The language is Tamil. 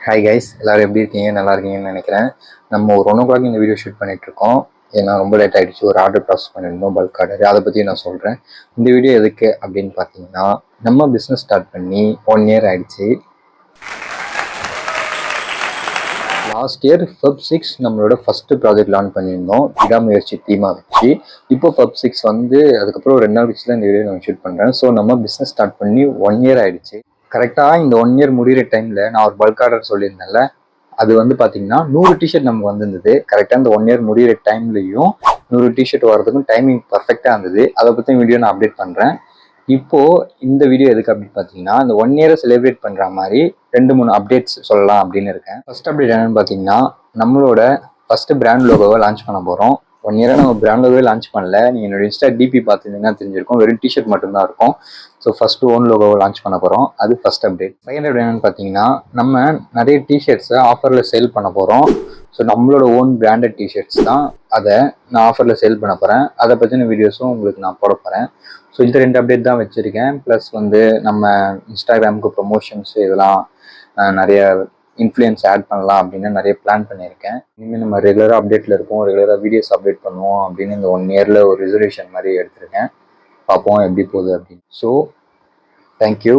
ஹாய் கைஸ், எல்லாரும் எப்படி இருக்கீங்க? நல்லா இருக்கீங்கன்னு நினைக்கிறேன். நம்ம ஒரு 1 o'clock இந்த வீடியோ ஷூட் பண்ணிட்டு இருக்கோம். ஏன்னா ரொம்ப லேட் ஆகிடுச்சு. ஒரு ஆர்டர் ப்ராசஸ் பண்ணியிருந்தோம், பல்க் ஆர்டர். அதை பற்றி நான் சொல்கிறேன். இந்த வீடியோ எதுக்கு அப்படின்னு பார்த்தீங்கன்னா, நம்ம பிஸ்னஸ் ஸ்டார்ட் பண்ணி 1 year ஆகிடுச்சு. லாஸ்ட் இயர் Feb 6 நம்மளோட ஃபஸ்ட்டு ப்ராஜெக்ட் லான்ச் பண்ணியிருந்தோம், விடாமுயற்சி டீமாக வச்சு. இப்போ Feb 6 வந்து அதுக்கப்புறம் ஒரு 2 நாள் கழிச்சு தான் இந்த வீடியோ நான் ஷூட் பண்ணுறேன். ஸோ நம்ம பிஸ்னஸ் ஸ்டார்ட் பண்ணி 1 year ஆகிடுச்சு. கரெக்டாக இந்த 1 year முடிகிற டைமில் நான் ஒரு பல்க் ஆர்டர் சொல்லியிருந்தேன்ல, அது வந்து பார்த்தீங்கன்னா 100 டிஷர்ட் நமக்கு வந்திருந்தது. கரெக்டாக இந்த 1 year முடிகிற டைம்லையும் 100 டிஷர்ட் வரதுக்கும் டைமிங் பர்ஃபெக்டாக இருந்தது. அதை பற்றி வீடியோ நான் அப்டேட் பண்ணுறேன். இப்போது இந்த வீடியோ எதுக்கு அப்படின்னு பார்த்தீங்கன்னா, இந்த 1 year செலிப்ரேட் பண்ணுற மாதிரி 2-3 அப்டேட்ஸ் சொல்லலாம் அப்படின்னு இருக்கேன். ஃபர்ஸ்ட் அப்டேட் என்னன்னு பார்த்தீங்கன்னா, நம்மளோட ஃபஸ்ட்டு பிராண்ட் லோகோவை லான்ச் பண்ண போகிறோம். 1 year நம்ம பிராண்ட் லோகோவே லான்ச் பண்ணல. நீங்கள் என்னோட இன்ஸ்டா டிபி பார்த்துருந்தீங்கன்னா தெரிஞ்சிருக்கும், வெறும் டிஷர்ட் மட்டும்தான் இருக்கும். ஸோ ஃபஸ்ட்டு ஓன் லோகோவை லான்ச் பண்ண போகிறோம். அது ஃபஸ்ட் அப்டேட். செகண்ட் அப்டேட் என்னென்னு பார்த்தீங்கன்னா, நம்ம நிறைய டிஷர்ட்ஸை ஆஃபரில் சேல் பண்ண போகிறோம். ஸோ நம்மளோட ஓன் பிராண்டட் டிஷர்ட்ஸ் தான். அதை நான் ஆஃபரில் சேல் பண்ண போகிறேன். அதை பற்றின வீடியோஸும் உங்களுக்கு நான் போட போகிறேன். ஸோ இந்த 2 அப்டேட் தான் வச்சுருக்கேன். ப்ளஸ் வந்து நம்ம இன்ஸ்டாகிராமுக்கு ப்ரொமோஷன்ஸ் இதெல்லாம் நிறைய இன்ஃப்ளூயன்ஸ் ஆட் பண்ணலாம் அப்படின்னு நிறைய பிளான் பண்ணியிருக்கேன். இனிமேல் நம்ம ரெகுலராக அப்டேட்டில் இருக்கோம், ரெகுலராக வீடியோஸ் அப்டேட் பண்ணுவோம் அப்படின்னு இந்த 1 yearல ஒரு ரிசர்வேஷன் மாதிரி எடுத்திருக்கேன். பார்ப்போம் எப்படி போகுது அப்படின்னு. So thank you.